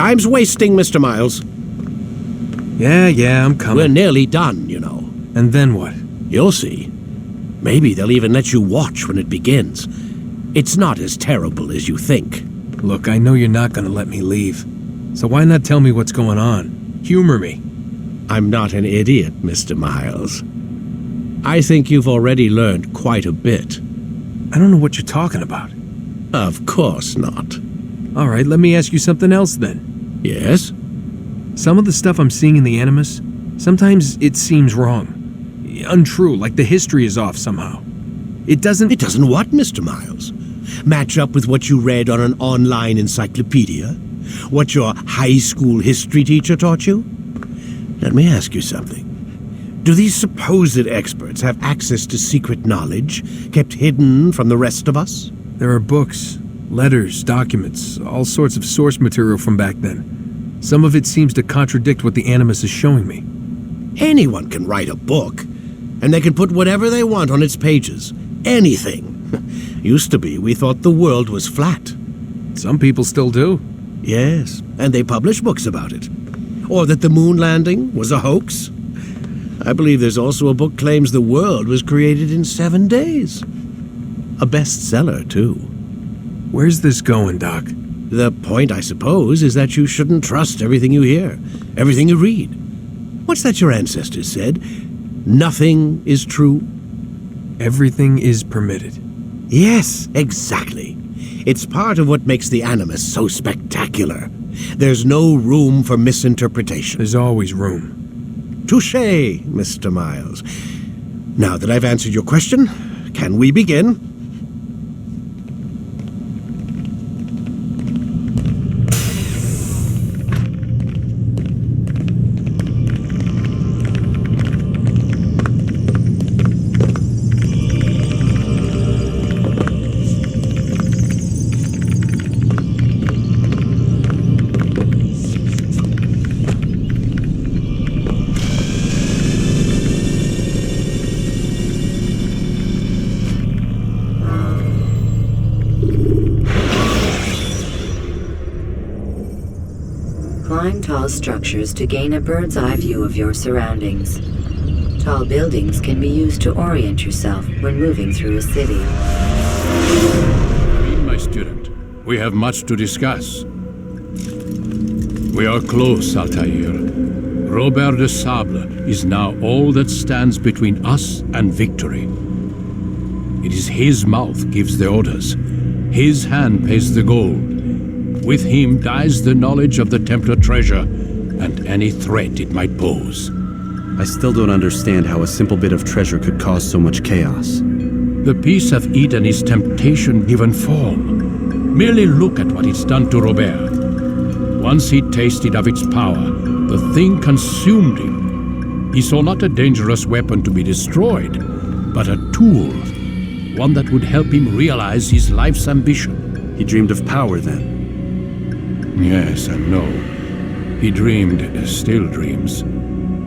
Time's wasting, Mr. Miles. Yeah, I'm coming. We're nearly done, you know. And then what? You'll see. Maybe they'll even let you watch when it begins. It's not as terrible as you think. Look, I know you're not gonna let me leave. So why not tell me what's going on? Humor me. I'm not an idiot, Mr. Miles. I think you've already learned quite a bit. I don't know what you're talking about. Of course not. All right, let me ask you something else then. Yes? Some of the stuff I'm seeing in the Animus, sometimes it seems wrong. Untrue, like the history is off somehow. It doesn't what, Mr. Miles? Match up with what you read on an online encyclopedia? What your high school history teacher taught you? Let me ask you something. Do these supposed experts have access to secret knowledge kept hidden from the rest of us? There are books, letters, documents, all sorts of source material from back then. Some of it seems to contradict what the Animus is showing me. Anyone can write a book, and they can put whatever they want on its pages. Anything. Used to be, we thought the world was flat. Some people still do. Yes, and they publish books about it. Or that the moon landing was a hoax. I believe there's also a book claims the world was created in 7 days. A bestseller, too. Where's this going, Doc? The point, I suppose, is that you shouldn't trust everything you hear, everything you read. What's that your ancestors said? Nothing is true? Everything is permitted. Yes, exactly. It's part of what makes the Animus so spectacular. There's no room for misinterpretation. There's always room. Touché, Mr. Miles. Now that I've answered your question, can we begin? Climb tall structures to gain a bird's eye view of your surroundings. Tall buildings can be used to orient yourself when moving through a city. Read, my student. We have much to discuss. We are close, Altaïr. Robert de Sable is now all that stands between us and victory. It is his mouth gives the orders. His hand pays the gold. With him dies the knowledge of the Templar treasure and any threat it might pose. I still don't understand how a simple bit of treasure could cause so much chaos. The peace of Eden is temptation given form. Merely look at what it's done to Robert. Once he tasted of its power, the thing consumed him. He saw not a dangerous weapon to be destroyed, but a tool, one that would help him realize his life's ambition. He dreamed of power then. Yes and no. He dreamed, still dreams,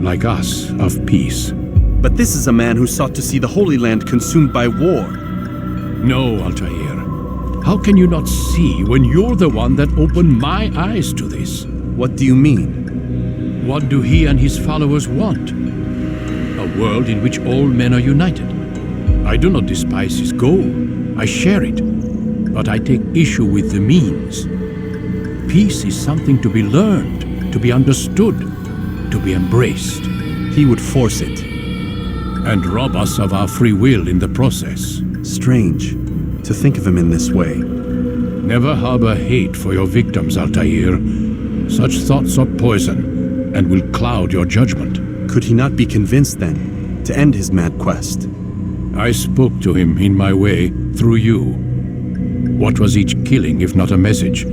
like us, of peace. But this is a man who sought to see the Holy Land consumed by war. No, Altaïr. How can you not see when you're the one that opened my eyes to this? What do you mean? What do he and his followers want? A world in which all men are united. I do not despise his goal. I share it. But I take issue with the means. Peace is something to be learned, to be understood, to be embraced. He would force it. And rob us of our free will in the process. Strange, to think of him in this way. Never harbor hate for your victims, Altaïr. Such thoughts are poison, and will cloud your judgment. Could he not be convinced, then, to end his mad quest? I spoke to him in my way, through you. What was each killing if not a message?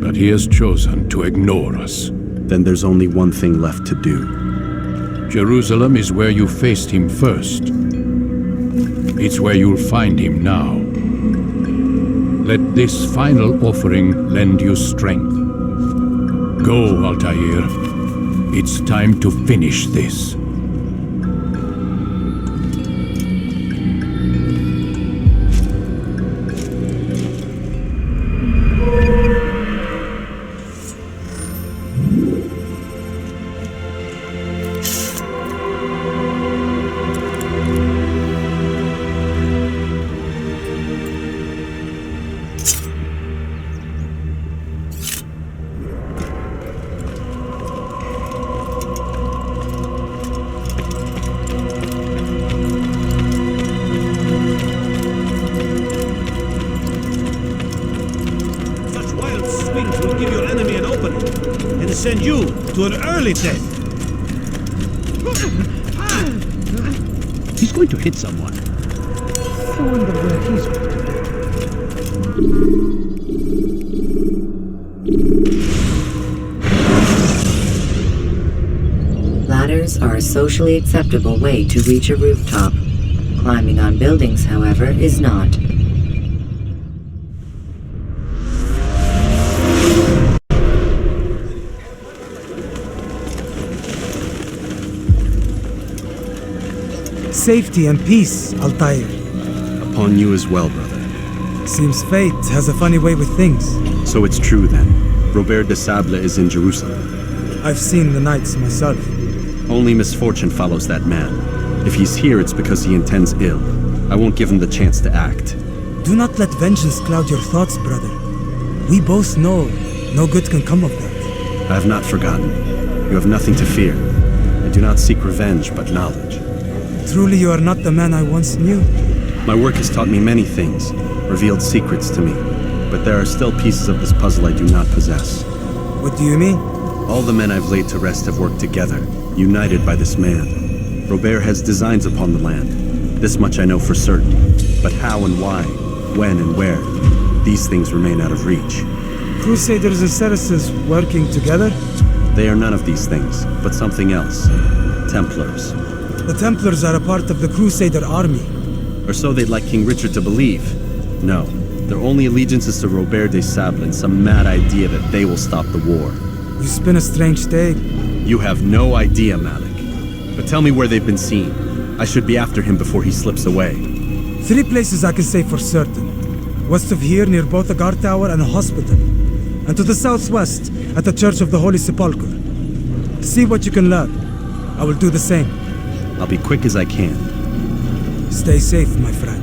But he has chosen to ignore us. Then there's only one thing left to do. Jerusalem is where you faced him first. It's where you'll find him now. Let this final offering lend you strength. Go, Altaïr. It's time to finish this. were early then. He's going to hit someone. I wonder where he's going to go. Ladders are a socially acceptable way to reach a rooftop. Climbing on buildings, however, is not. Safety and peace, Altaïr. Upon you as well, brother. Seems fate has a funny way with things. So it's true then. Robert de Sable is in Jerusalem. I've seen the knights myself. Only misfortune follows that man. If he's here, it's because he intends ill. I won't give him the chance to act. Do not let vengeance cloud your thoughts, brother. We both know no good can come of that. I have not forgotten. You have nothing to fear. I do not seek revenge, but knowledge. Truly you are not the man I once knew. My work has taught me many things, revealed secrets to me. But there are still pieces of this puzzle I do not possess. What do you mean? All the men I've laid to rest have worked together, united by this man. Robert has designs upon the land. This much I know for certain. But how and why, when and where, these things remain out of reach. Crusaders and Saracens working together? They are none of these things, but something else. Templars. The Templars are a part of the Crusader army. Or so they'd like King Richard to believe. No, their only allegiance is to Robert de Sable and some mad idea that they will stop the war. You spin a strange tale. You have no idea, Malik. But tell me where they've been seen. I should be after him before he slips away. 3 places I can say for certain. West of here near both a guard tower and a hospital. And to the southwest at the Church of the Holy Sepulchre. See what you can learn. I will do the same. I'll be quick as I can. Stay safe, my friend.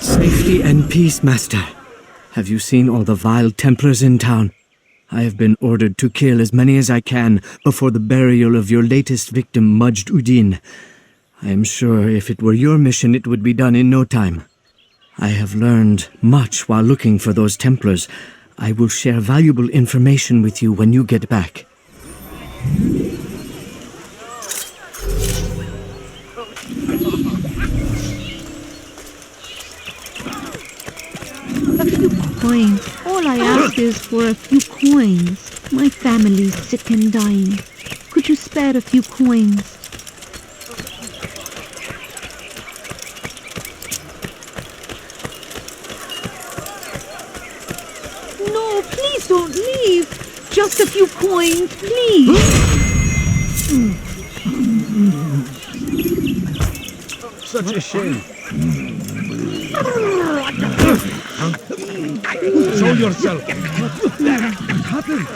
Safety and peace, Master. Have you seen all the vile Templars in town? I have been ordered to kill as many as I can before the burial of your latest victim, Majd Udin. I am sure if it were your mission, it would be done in no time. I have learned much while looking for those Templars. I will share valuable information with you when you get back. A few coins. All I ask is for a few coins. My family's sick and dying. Could you spare a few coins? No, please don't leave. Just a few coins, please. Such a shame. Show yourself. What happened?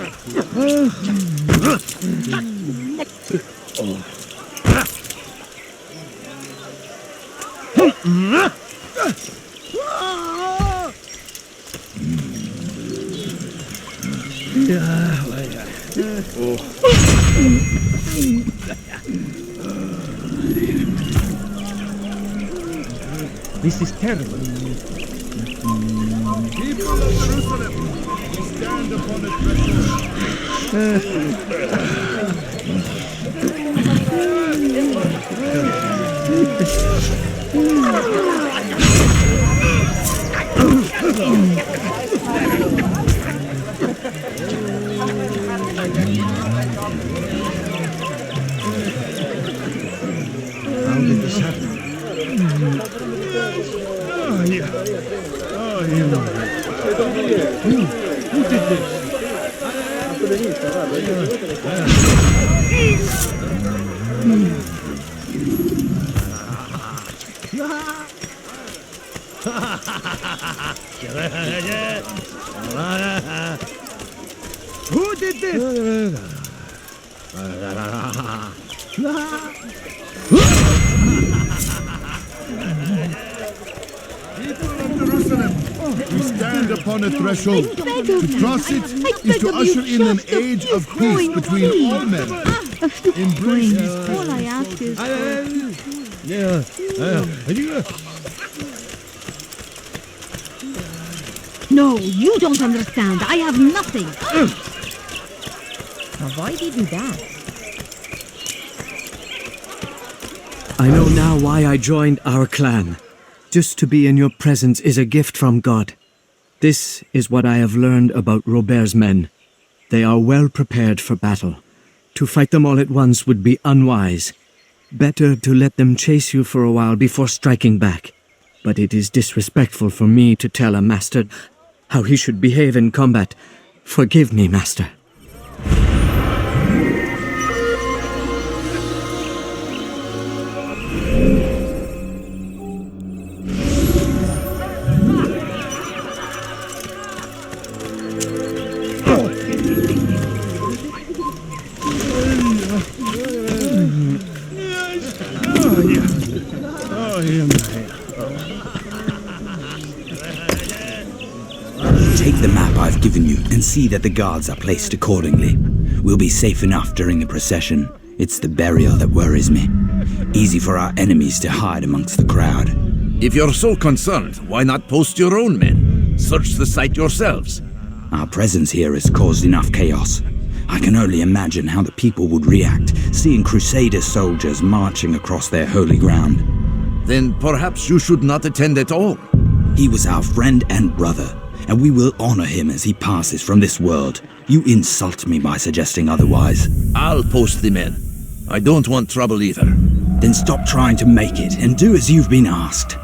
This is terrible. People of Jerusalem, we stand upon a How did this happen? Who did this? Who did this? We stand upon a threshold. To cross it is to usher in an age of peace between all men. A few coins. All I ask is... No, you don't understand. I have nothing. Now, why did you do that? I know now why I joined our clan. Just to be in your presence is a gift from God. This is what I have learned about Robert's men. They are well prepared for battle. To fight them all at once would be unwise. Better to let them chase you for a while before striking back. But it is disrespectful for me to tell a master how he should behave in combat. Forgive me, master. Take the map I've given you and see that the guards are placed accordingly. We'll be safe enough during the procession. It's the burial that worries me. Easy for our enemies to hide amongst the crowd. If you're so concerned, why not post your own men? Search the site yourselves. Our presence here has caused enough chaos. I can only imagine how the people would react seeing Crusader soldiers marching across their holy ground. Then perhaps you should not attend at all. He was our friend and brother, and we will honor him as he passes from this world. You insult me by suggesting otherwise. I'll post the men. I don't want trouble either. Then stop trying to make it and do as you've been asked.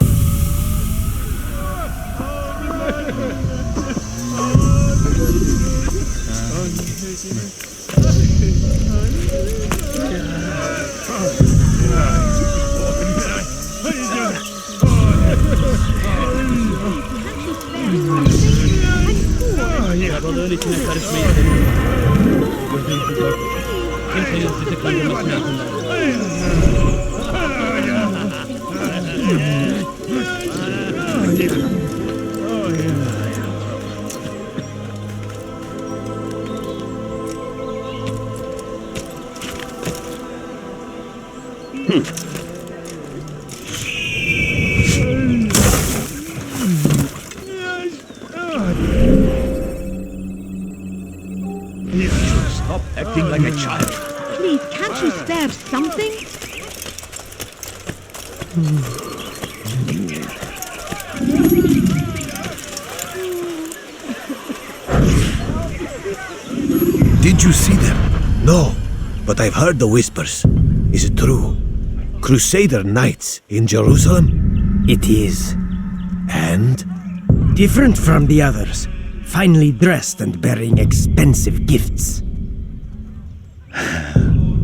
Stop acting like a child. Please, can't you spare something? Did you see them? No, but I've heard the whispers. Is it true? Crusader knights in Jerusalem? It is. And? Different from the others. Finely dressed and bearing expensive gifts.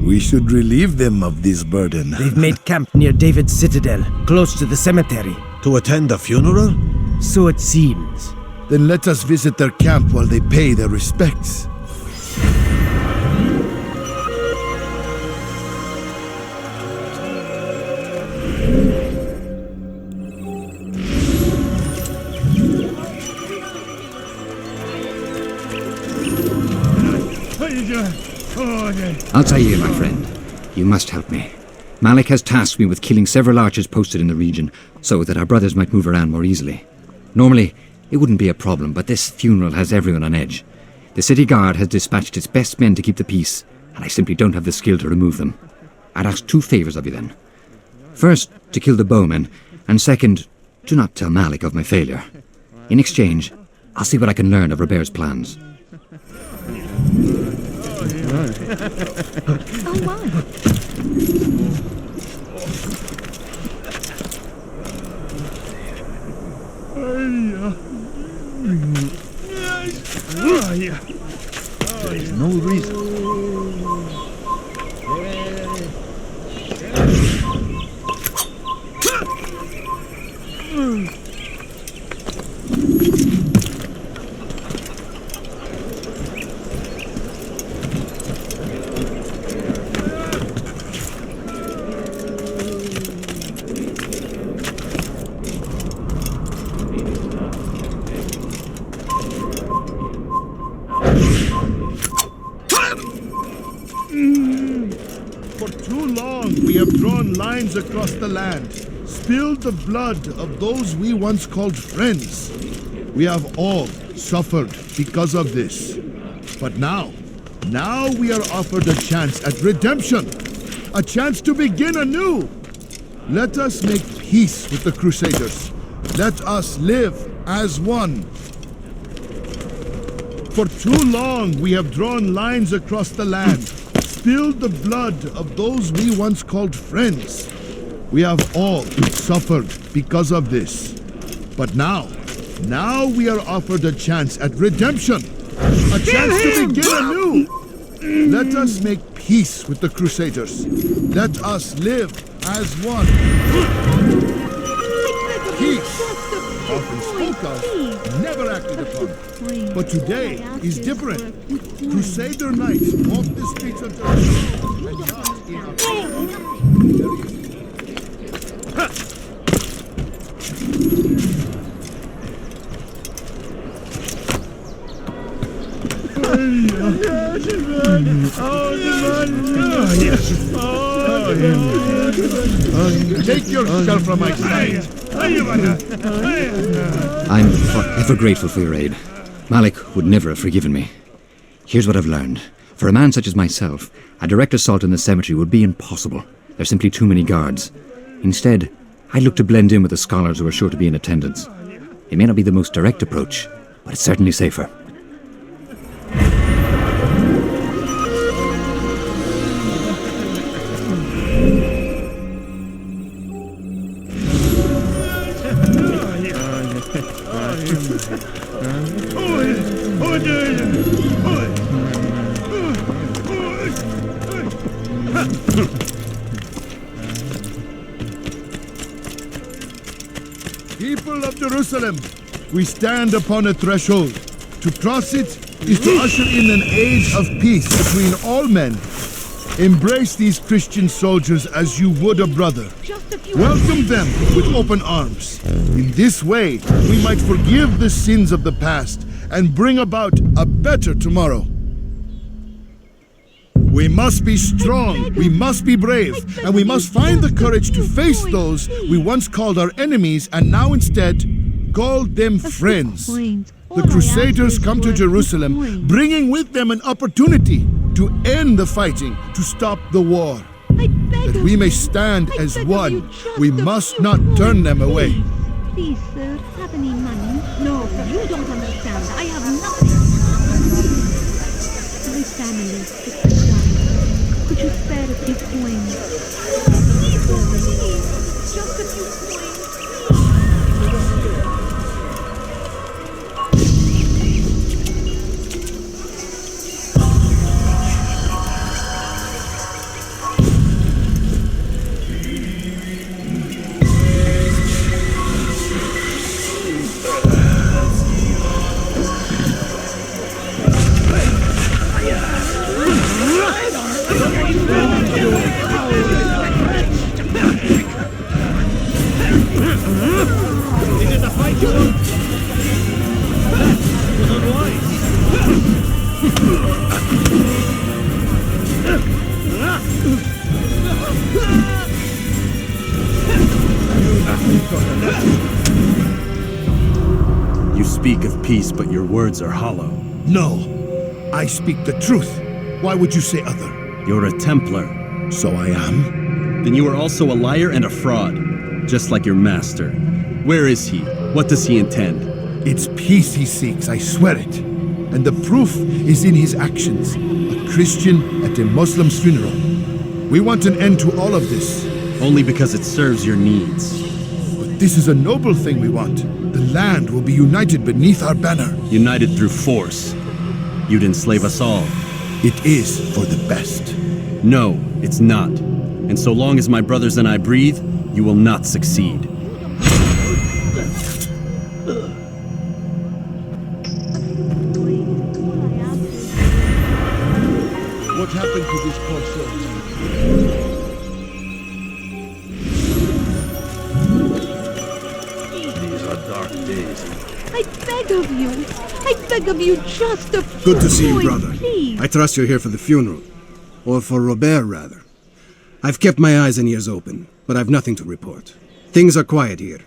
We should relieve them of this burden. They've made camp near David's citadel, close to the cemetery. To attend a funeral? So it seems. Then let us visit their camp while they pay their respects. Altaïr, my friend, you must help me. Malik has tasked me with killing several archers posted in the region, so that our brothers might move around more easily. Normally, it wouldn't be a problem, but this funeral has everyone on edge. The city guard has dispatched its best men to keep the peace, and I simply don't have the skill to remove them. I'd ask two favors of you then. First, to kill the bowmen, and second, do not tell Malik of my failure. In exchange, I'll see what I can learn of Robert's plans. Oh, my. There is no reason. drawn lines across the land, spilled the blood of those we once called friends. We have all suffered because of this. But now we are offered a chance at redemption, a chance to begin anew. Let us make peace with the Crusaders. Let us live as one. For too long we have drawn lines across the land, spilled the blood of those we once called friends. We have all suffered because of this. But now we are offered a chance at redemption, a chance to begin anew. Let us make peace with the Crusaders. Let us live as one. Peace, often spoke of, never acted upon. But today is different. Crusader knights walk the streets of Jerusalem and not in our... Take yourself from my sight. I'm forever grateful for your aid. Malik would never have forgiven me. Here's what I've learned. For a man such as myself, a direct assault in the cemetery would be impossible. There's simply too many guards. Instead, I'd look to blend in with the scholars who are sure to be in attendance. It may not be the most direct approach, but it's certainly safer. People of Jerusalem, we stand upon a threshold. To cross it is to usher in an age of peace between all men. Embrace these Christian soldiers as you would a brother. Welcome them with open arms. In this way, we might forgive the sins of the past and bring about a better tomorrow. We must be strong, we must be brave, and we must find the courage to face those we once called our enemies and now instead call them friends. The Crusaders come to Jerusalem, bringing with them an opportunity to end the fighting, to stop the war. That we may stand as one, we must not turn them away. Please, sir, have any money? No, you don't understand. I have nothing. My family is sick and dying. Could you spare a few coins? Please, just a few coins. You speak of peace, but your words are hollow. No, I speak the truth. Why would you say other? You're a Templar. So I am. Then you are also a liar and a fraud, just like your master. Where is he? What does he intend? It's peace he seeks, I swear it. And the proof is in his actions. A Christian at a Muslim's funeral. We want an end to all of this. Only because it serves your needs. But this is a noble thing we want. The land will be united beneath our banner. United through force. You'd enslave us all. It is for the best. No, it's not. And so long as my brothers and I breathe, you will not succeed. What happened to this poor soul? These are dark days. I beg of you, just a Good to see you, brother. Please. I trust you're here for the funeral. Or for Robert, rather. I've kept my eyes and ears open, but I've nothing to report. Things are quiet here.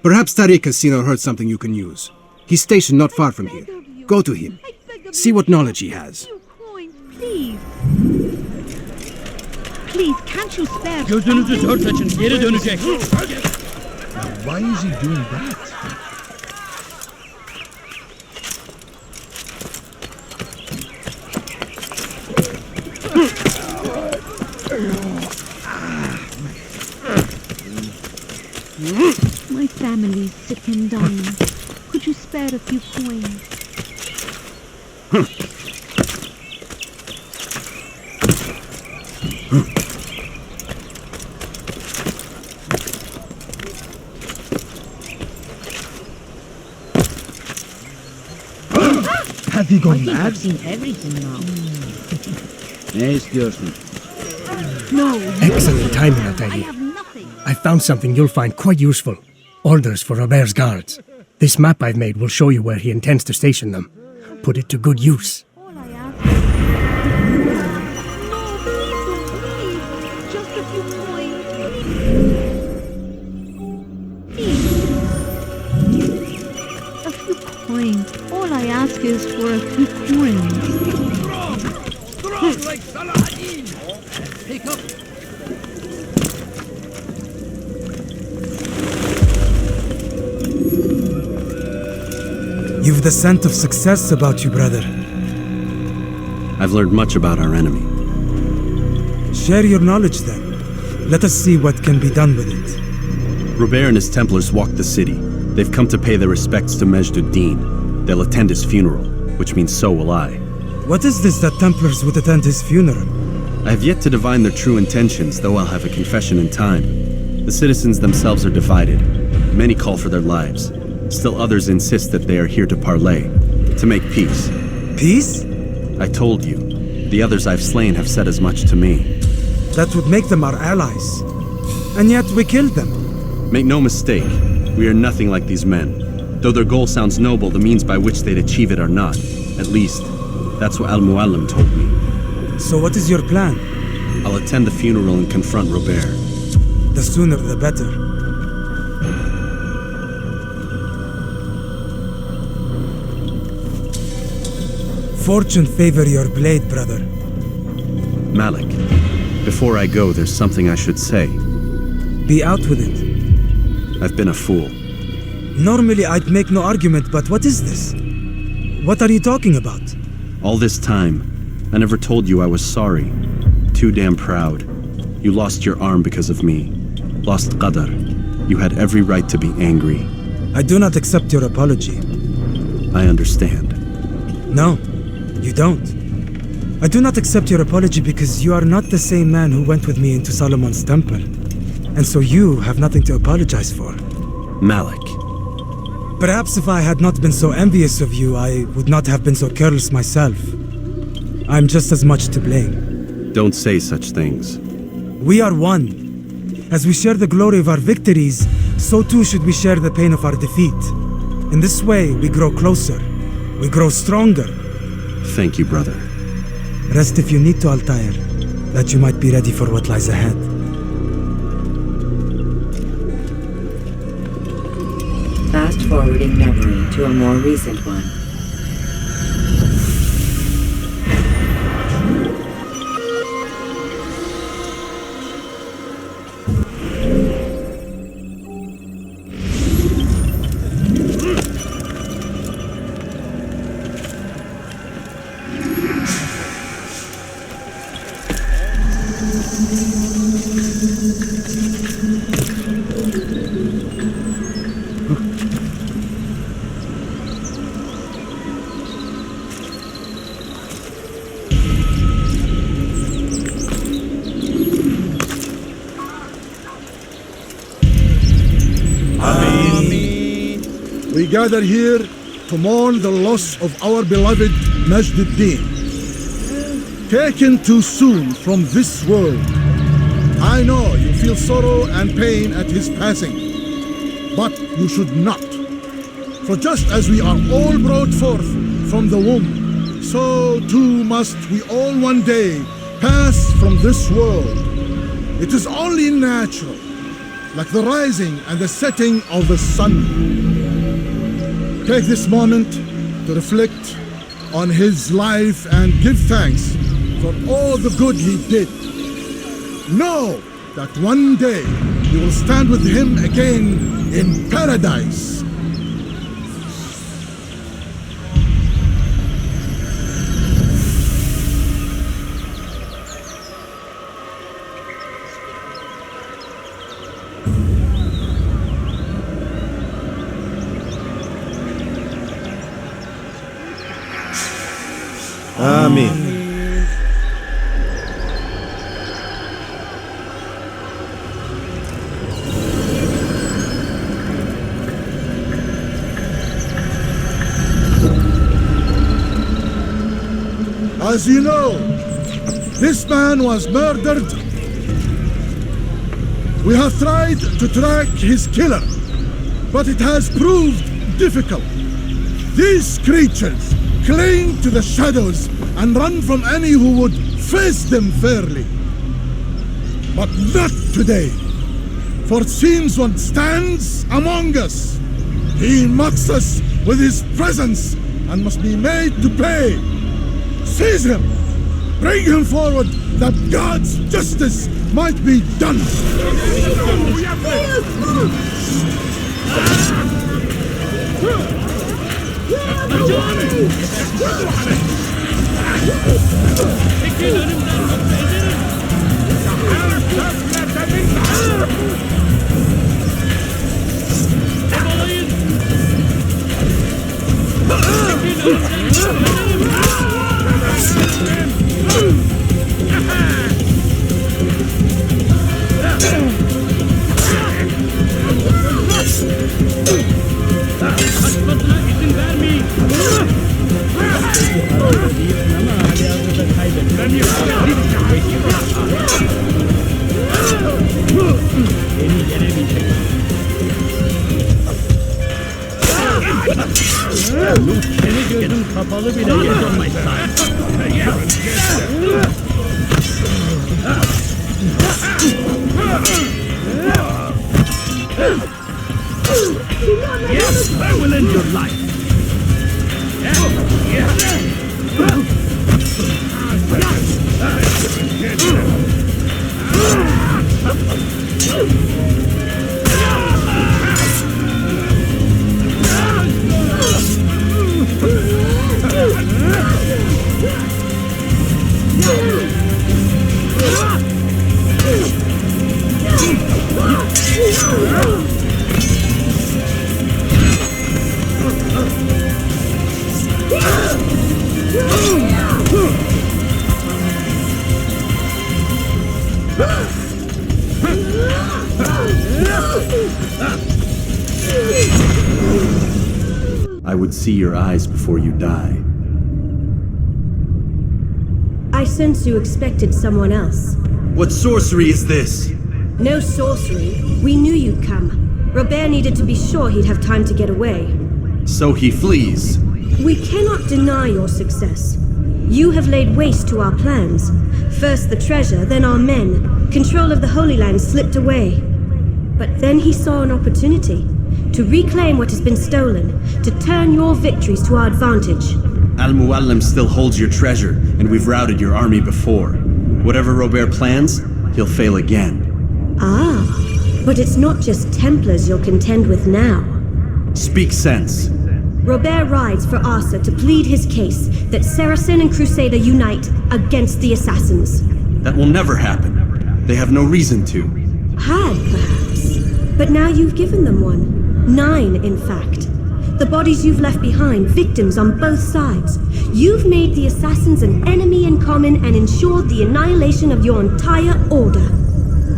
Perhaps Tariq has seen or heard something you can use. He's stationed not far from here. Go to him. See what knowledge he has. Please. Please, can't you spare... Gözünüzü dört açın, geri dönecek. Why is he doing that? My family's sick and dying. Could you spare a few coins? Have you gone mad? I've seen everything now. Ne istiyorsun? No. Excellent timing, I Altaïr. have nothing. I found something you'll find quite useful. Orders for Robert's guards. This map I've made will show you where he intends to station them. Put it to good use. All I ask is... No, please, just a few coins. Please. A few coins. All I ask is for a few coins. Strong like Saladin. Pick up. You've the scent of success about you, brother. I've learned much about our enemy. Share your knowledge then. Let us see what can be done with it. Robert and his Templars walk the city. They've come to pay their respects to Majd ud-Din. They'll attend his funeral, which means so will I. What is this that Templars would attend his funeral? I have yet to divine their true intentions, though I'll have a confession in time. The citizens themselves are divided. Many call for their lives. Still others insist that they are here to parley, to make peace. Peace? I told you. The others I've slain have said as much to me. That would make them our allies. And yet we killed them. Make no mistake, we are nothing like these men. Though their goal sounds noble, the means by which they'd achieve it are not. At least, that's what Al-Muallim told me. So what is your plan? I'll attend the funeral and confront Robert. The sooner the better. Fortune favor your blade, brother. Malik, before I go, there's something I should say. Be out with it. I've been a fool. Normally I'd make no argument, but what is this? What are you talking about? All this time, I never told you I was sorry. Too damn proud. You lost your arm because of me. Lost Qadar. You had every right to be angry. I do not accept your apology. I understand. No, you don't. I do not accept your apology because you are not the same man who went with me into Solomon's temple. And so you have nothing to apologize for. Malik. Perhaps if I had not been so envious of you, I would not have been so careless myself. I'm just as much to blame. Don't say such things. We are one. As we share the glory of our victories, so too should we share the pain of our defeat. In this way, we grow closer. We grow stronger. Thank you, brother. Rest if you need to, Altaïr, that you might be ready for what lies ahead. Fast-forwarding memory to a more recent one. We gather here to mourn the loss of our beloved Majd ud-Din. Taken too soon from this world. I know you feel sorrow and pain at his passing, but you should not. For just as we are all brought forth from the womb, so too must we all one day pass from this world. It is only natural, like the rising and the setting of the sun. Take this moment to reflect on his life and give thanks for all the good he did. Know that one day you will stand with him again in paradise. Amen. As you know, this man was murdered. We have tried to track his killer, but it has proved difficult. These creatures cling to the shadows and run from any who would face them fairly. But not today, for it seems one stands among us. He mocks us with his presence and must be made to pay. Seize him! Bring him forward that God's justice might be done! Yes, I will end your life. I would see your eyes before you die. I sense you expected someone else. What sorcery is this? No sorcery. We knew you'd come. Robert needed to be sure he'd have time to get away. So he flees. We cannot deny your success. You have laid waste to our plans. First the treasure, then our men. Control of the Holy Land slipped away. But then he saw an opportunity to reclaim what has been stolen, to turn your victories to our advantage. Al-Muallim still holds your treasure, and we've routed your army before. Whatever Robert plans, he'll fail again. Ah, but it's not just Templars you'll contend with now. Speak sense. Robert rides for Arsa to plead his case that Saracen and Crusader unite against the Assassins. That will never happen. They have no reason to. Had, perhaps. But now you've given them one. 9, in fact. The bodies you've left behind, victims on both sides. You've made the Assassins an enemy in common and ensured the annihilation of your entire order.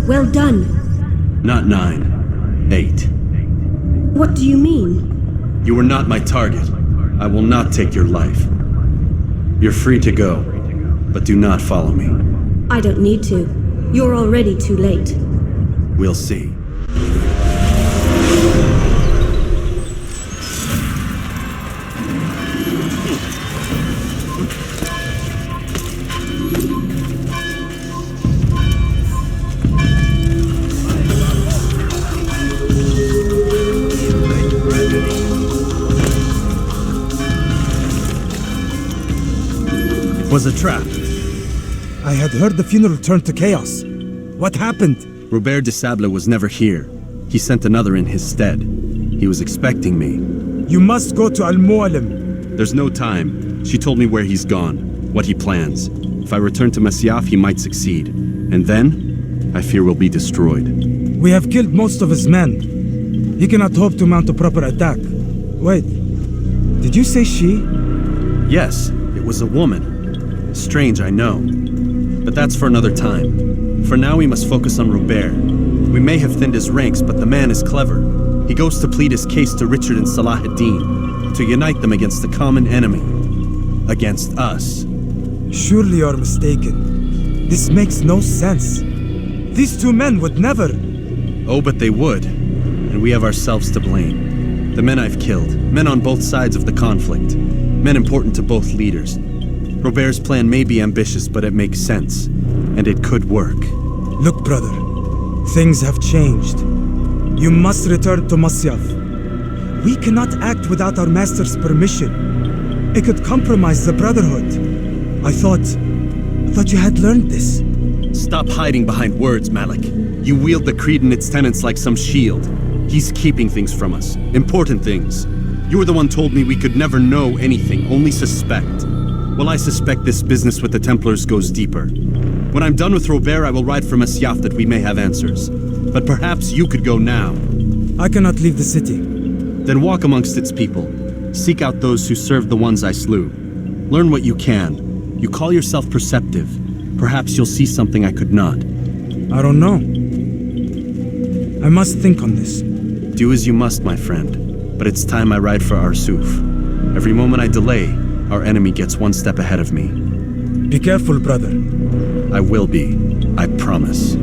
Well done. Not 9. 8. What do you mean? You were not my target. I will not take your life. You're free to go, but do not follow me. I don't need to. You're already too late. We'll see. was a trap. I had heard the funeral turned to chaos. What happened? Robert de Sable was never here. He sent another in his stead. He was expecting me. You must go to Al-Mu'alim. There's no time. She told me where he's gone, what he plans. If I return to Masyaf, he might succeed. And then, I fear we'll be destroyed. We have killed most of his men. He cannot hope to mount a proper attack. Wait, did you say she? Yes, it was a woman. Strange, I know. But that's for another time. For now, we must focus on Robert. We may have thinned his ranks, but the man is clever. He goes to plead his case to Richard and Salah ad-Din, to unite them against the common enemy. Against us. Surely you're mistaken. This makes no sense. These two men would never... Oh, but they would. And we have ourselves to blame. The men I've killed, men on both sides of the conflict, men important to both leaders. Robert's plan may be ambitious, but it makes sense. And it could work. Look, brother. Things have changed. You must return to Masyaf. We cannot act without our master's permission. It could compromise the Brotherhood. I thought you had learned this. Stop hiding behind words, Malik. You wield the Creed and its tenets like some shield. He's keeping things from us. Important things. You were the one told me we could never know anything, only suspect. Well, I suspect this business with the Templars goes deeper. When I'm done with Robert, I will ride for Masyaf that we may have answers. But perhaps you could go now. I cannot leave the city. Then walk amongst its people. Seek out those who served the ones I slew. Learn what you can. You call yourself perceptive. Perhaps you'll see something I could not. I don't know. I must think on this. Do as you must, my friend. But it's time I ride for Arsuf. Every moment I delay, our enemy gets one step ahead of me. Be careful, brother. I will be. I promise.